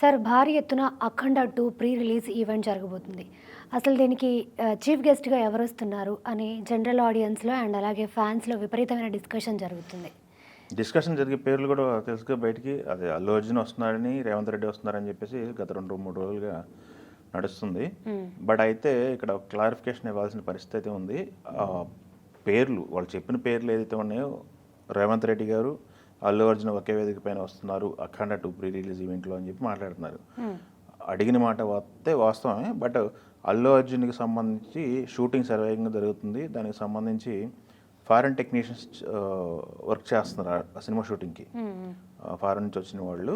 Sir భారీ ఎత్తున 'అఖండ 2' pre release event జరగబోతుంది. అసలు దీనికి చీఫ్ గెస్ట్‌గా ఎవరొస్తున్నారు అని జనరల్ ఆడియన్స్‌లో అండ్ అలాగే ఫ్యాన్స్‌లో విపరీతమైన డిస్కషన్ జరుగుతుంది. డిస్కషన్ జరిగే పేర్లు కూడా తెలుసుగా బయటికి. అదే అల్లు అర్జున్ వస్తున్నారని, రేవంత్ రెడ్డి వస్తున్నారని చెప్పేసి గత 2-3 రోజులుగా నడుస్తుంది. బట్ అయితే ఇక్కడ క్లారిఫికేషన్ ఇవ్వాల్సిన పరిస్థితి అయితే ఉంది. పేర్లు వాళ్ళు చెప్పిన పేర్లు ఏదైతే ఉన్నాయో, రేవంత్ రెడ్డి గారు, అల్లు అర్జున్ ఒకే వేదిక పైన వస్తున్నారు అఖండ 2 ప్రీ రిలీజ్ ఈవెంట్లో అని చెప్పి మాట్లాడుతున్నారు. అడిగిన మాట వస్తే వాస్తవమే. బట్ అల్లు అర్జున్కి సంబంధించి షూటింగ్ సర్వేగంగా జరుగుతుంది. దానికి సంబంధించి ఫారెన్ టెక్నీషియన్స్ వర్క్ చేస్తున్నారు ఆ సినిమా షూటింగ్కి. ఫారెన్ నుంచి వచ్చిన వాళ్ళు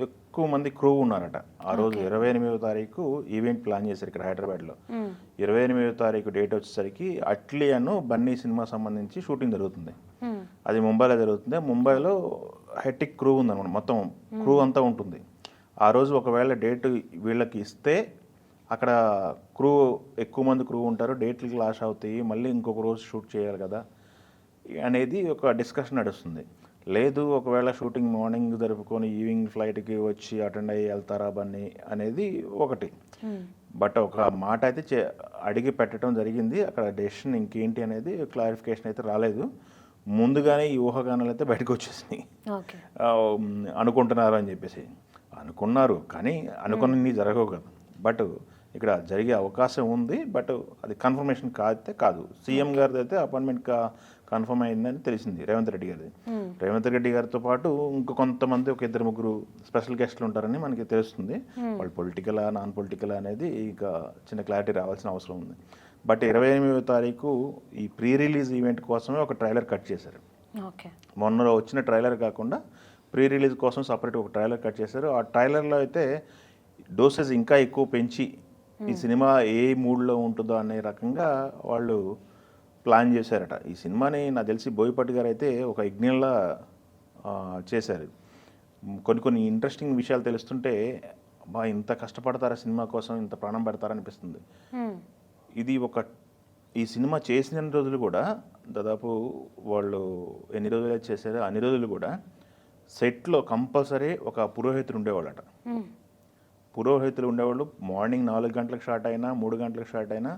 ఎక్కువ మంది క్రూ ఉన్నారట. ఆ రోజు 28వ తారీఖు ఈవెంట్ ప్లాన్ చేశారు ఇక్కడ హైదరాబాద్లో. 28వ తారీఖు డేట్ వచ్చేసరికి అట్లీ అను బన్నీ సినిమా సంబంధించి షూటింగ్ జరుగుతుంది. అది ముంబైలో జరుగుతుంది. ముంబైలో హెటిక్ క్రూ ఉందన్నమాట. మొత్తం క్రూ అంతా ఉంటుంది. ఆ రోజు ఒకవేళ డేట్ వీళ్ళకి ఇస్తే అక్కడ క్రూ ఎక్కువ మంది క్రూ ఉంటారు, డేట్లు క్లాష్ అవుతాయి, మళ్ళీ ఇంకొక రోజు షూట్ చేయాలి కదా అనేది ఒక డిస్కషన్ నడుస్తుంది. లేదు ఒకవేళ షూటింగ్ మార్నింగ్ జరుపుకొని ఈవినింగ్ ఫ్లైట్కి వచ్చి అటెండ్ అయ్యి వెళ్తారా బన్నీ అనేది ఒకటి. బట్ ఒక మాట అయితే అడిగి పెట్టడం జరిగింది. అక్కడ డెసిషన్ ఇంకేంటి అనేది క్లారిఫికేషన్ అయితే రాలేదు. ముందుగానే ఈ ఊహాగానాలు అయితే బయటకు వచ్చేసినాయి. అనుకుంటున్నారు అని చెప్పేసి అనుకున్నారు, కానీ అనుకున్నవి జరగవు కదా. బట్ ఇక్కడ జరిగే అవకాశం ఉంది. బట్ అది కన్ఫర్మేషన్ కాదు. సీఎం గారిది అయితే అపాయింట్మెంట్ కన్ఫర్మ్ అయిందని తెలిసింది రేవంత్ రెడ్డి గారిది. రేవంత్ రెడ్డి గారితో పాటు ఇంకో కొంతమంది ఒక 2-3 స్పెషల్ గెస్ట్లు ఉంటారని మనకి తెలుస్తుంది. వాళ్ళు పొలిటికలా నాన్ పొలిటికలా అనేది ఇక చిన్న క్లారిటీ రావాల్సిన అవసరం ఉంది. బట్ 28వ తారీఖు ఈ ప్రీ రిలీజ్ ఈవెంట్ కోసమే ఒక ట్రైలర్ కట్ చేశారు. మొన్న వచ్చిన ట్రైలర్ కాకుండా ప్రీ రిలీజ్ కోసం సపరేట్ ఒక ట్రైలర్ కట్ చేశారు. ఆ ట్రైలర్లో అయితే డోసెస్ ఇంకా ఎక్కువ పెంచి ఈ సినిమా ఏ మూడ్లో ఉంటుందో అనే రకంగా వాళ్ళు ప్లాన్ చేశారట. ఈ సినిమాని నాకు తెలిసి బోయపాటి గారు అయితే ఒక యజ్ఞంలా చేశారు. కొన్ని ఇంట్రెస్టింగ్ విషయాలు తెలుస్తుంటే ఇంత కష్టపడతారా సినిమా కోసం, ఇంత ప్రాణం పెడతారనిపిస్తుంది. ఇది ఈ సినిమా చేసిన రోజులు కూడా దాదాపు వాళ్ళు ఎన్ని రోజులు చేశారో అన్ని రోజులు కూడా సెట్లో కంపల్సరీ ఒక పురోహితుడు ఉండేవాళ్ళట. పురోహితులు ఉండేవాళ్ళు. మార్నింగ్ 4 గంటలకు స్టార్ట్ అయినా 3 గంటలకు స్టార్ట్ అయినా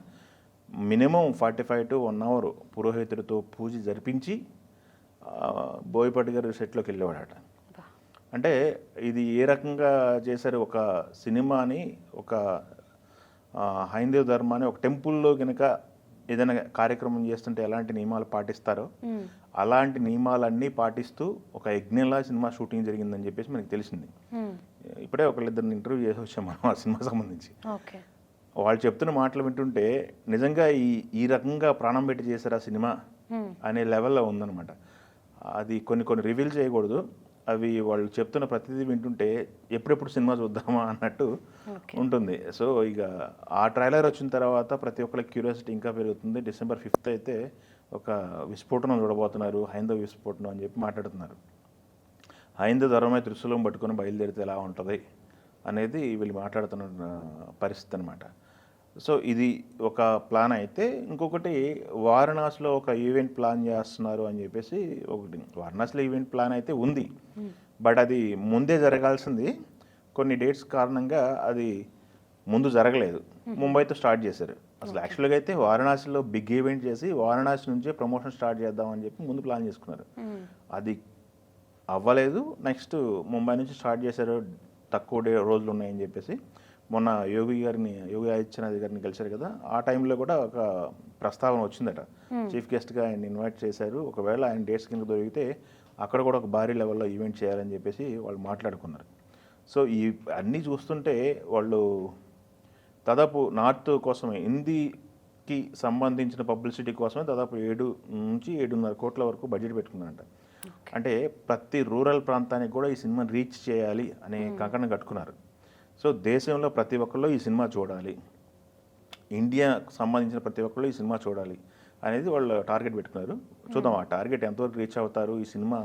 మినిమం 45 to 1 hour పురోహితుడితో పూజ జరిపించి బోయపాటి గారు సెట్లోకి వెళ్ళేవాడట. అంటే ఇది ఏ రకంగా చేశారు, ఒక సినిమాని ఒక హైందవ ధర్మాన్ని ఒక టెంపుల్లో కనుక ఏదైనా కార్యక్రమం చేస్తుంటే ఎలాంటి నియమాలు పాటిస్తారో అలాంటి నియమాలన్నీ పాటిస్తూ ఒక యజ్ఞంలా సినిమా షూటింగ్ జరిగిందని చెప్పేసి మనకి తెలిసింది. ఇప్పుడే ఒకళ్ళిద్దరిని ఇంటర్వ్యూ చేసి వచ్చాం మనం ఆ సినిమా సంబంధించి. వాళ్ళు చెప్తున్న మాటలు వింటుంటే నిజంగా ఈ రకంగా ప్రాణం పెట్టి చేశారు ఆ సినిమా అనే లెవెల్లో ఉందన్నమాట. అది కొన్ని రివీల్ చేయకూడదు. అవి వాళ్ళు చెప్తున్న ప్రతిదీ వింటుంటే ఎప్పుడెప్పుడు సినిమా చూద్దామా అన్నట్టు ఉంటుంది. సో ఇక ఆ ట్రైలర్ వచ్చిన తర్వాత ప్రతి ఒక్కరికి క్యూరియాసిటీ ఇంకా పెరుగుతుంది. December 5th అయితే ఒక విస్ఫోటనం చూడబోతున్నారు, హైందవ విస్ఫోటనం అని చెప్పి మాట్లాడుతున్నారు. హైందవ ధర్మమే త్రిశూలం పట్టుకొని బయలుదేరితే ఎలా ఉంటుంది అనేది వీళ్ళు మాట్లాడుతున్న పరిస్థితి అనమాట. సో ఇది ఒక ప్లాన్ అయితే, ఇంకొకటి వారణాసిలో ఒక ఈవెంట్ ప్లాన్ చేస్తున్నారు అని చెప్పేసి ఒకటి. వారణాసిలో ఈవెంట్ ప్లాన్ అయితే ఉంది, బట్ అది ముందే జరగాల్సింది. కొన్ని డేట్స్ కారణంగా అది ముందు జరగలేదు. ముంబైతో స్టార్ట్ చేశారు. అసలు యాక్చువల్గా అయితే వారణాసిలో బిగ్ ఈవెంట్ చేసి వారణాసి నుంచే ప్రమోషన్ స్టార్ట్ చేద్దామని చెప్పి ముందు ప్లాన్ చేసుకున్నారు. అది అవ్వలేదు. నెక్స్ట్ ముంబై నుంచి స్టార్ట్ చేశారు. తక్కువ రోజులు ఉన్నాయని చెప్పేసి మొన్న యోగి ఆదిత్యనాథ్ గారిని కలిశారు కదా, ఆ టైంలో కూడా ఒక ప్రస్తావన వచ్చిందట. చీఫ్ గెస్ట్గా ఆయన ఇన్వైట్ చేశారు. ఒకవేళ ఆయన డేట్స్ కింద దొరికితే అక్కడ కూడా ఒక భారీ లెవెల్లో ఈవెంట్ చేయాలని చెప్పేసి వాళ్ళు మాట్లాడుకున్నారు. సో ఈ అన్నీ చూస్తుంటే వాళ్ళు దాదాపు నార్త్ కోసమే, హిందీకి సంబంధించిన పబ్లిసిటీ కోసమే దాదాపు 7-7.5 కోట్ల వరకు బడ్జెట్ పెట్టుకున్నారంట. అంటే ప్రతి రూరల్ ప్రాంతానికి కూడా ఈ సినిమాని రీచ్ చేయాలి అనే కంకణం కట్టుకున్నారు. సో దేశంలో ప్రతి ఒక్కళ్ళు ఈ సినిమా చూడాలి, ఇండియాకు సంబంధించిన ప్రతి ఒక్కళ్ళు ఈ సినిమా చూడాలి అనేది వాళ్ళు టార్గెట్ పెట్టుకున్నారు. చూద్దాం ఆ టార్గెట్ ఎంతవరకు రీచ్ అవుతారు, ఈ సినిమా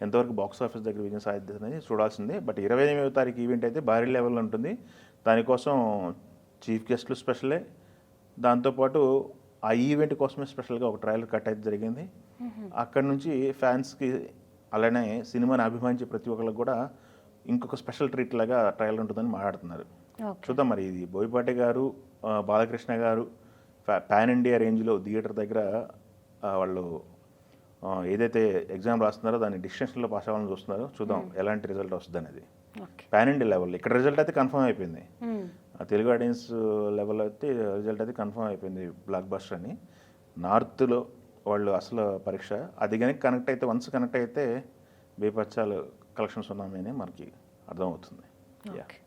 ఎంతవరకు బాక్స్ ఆఫీస్ దగ్గర విజయం సాధిస్తుంది అనేది చూడాల్సిందే. బట్ 28వ తారీఖు ఈవెంట్ అయితే భారీ లెవెల్లో ఉంటుంది. దానికోసం చీఫ్ గెస్ట్లు స్పెషలే, దాంతోపాటు ఆ ఈవెంట్ కోసమే స్పెషల్గా ఒక ట్రైలర్ కట్ అయితే జరిగింది. అక్కడ నుంచి ఫ్యాన్స్కి అలానే సినిమాని అభిమానించే ప్రతి ఒక్కరికి కూడా ఇంకొక స్పెషల్ ట్రీట్ లాగా ట్రయల్ ఉంటుందని మాట్లాడుతున్నారు. ఓకే. చూద్దాం మరి ఇది బోయపాటి గారు, బాలకృష్ణ గారు పాన్ ఇండియా రేంజ్లో థియేటర్ దగ్గర వాళ్ళు ఏదైతే ఎగ్జామ్ రాస్తున్నారో దాన్ని డిస్టింక్షన్లో పాస్ అవ్వాలని చూస్తున్నారో చూద్దాం ఎలాంటి రిజల్ట్ వస్తుంది అనేది. ఓకే. పాన్ ఇండియా లెవెల్ ఇక్కడ రిజల్ట్ అయితే కన్ఫర్మ్ అయిపోయింది. తెలుగు ఆడియన్స్ లెవెల్ అయితే రిజల్ట్ అయితే కన్ఫర్మ్ అయిపోయింది బ్లాక్ బస్టర్ అని. నార్త్లో వాళ్ళు అసలు పరీక్ష అది కానీ కనెక్ట్ అయితే వన్స్ కనెక్ట్ అయితే బేపచ్చాలు కలెక్షన్స్ ఉన్నామని మనకి అర్థమవుతుంది. ఓకే.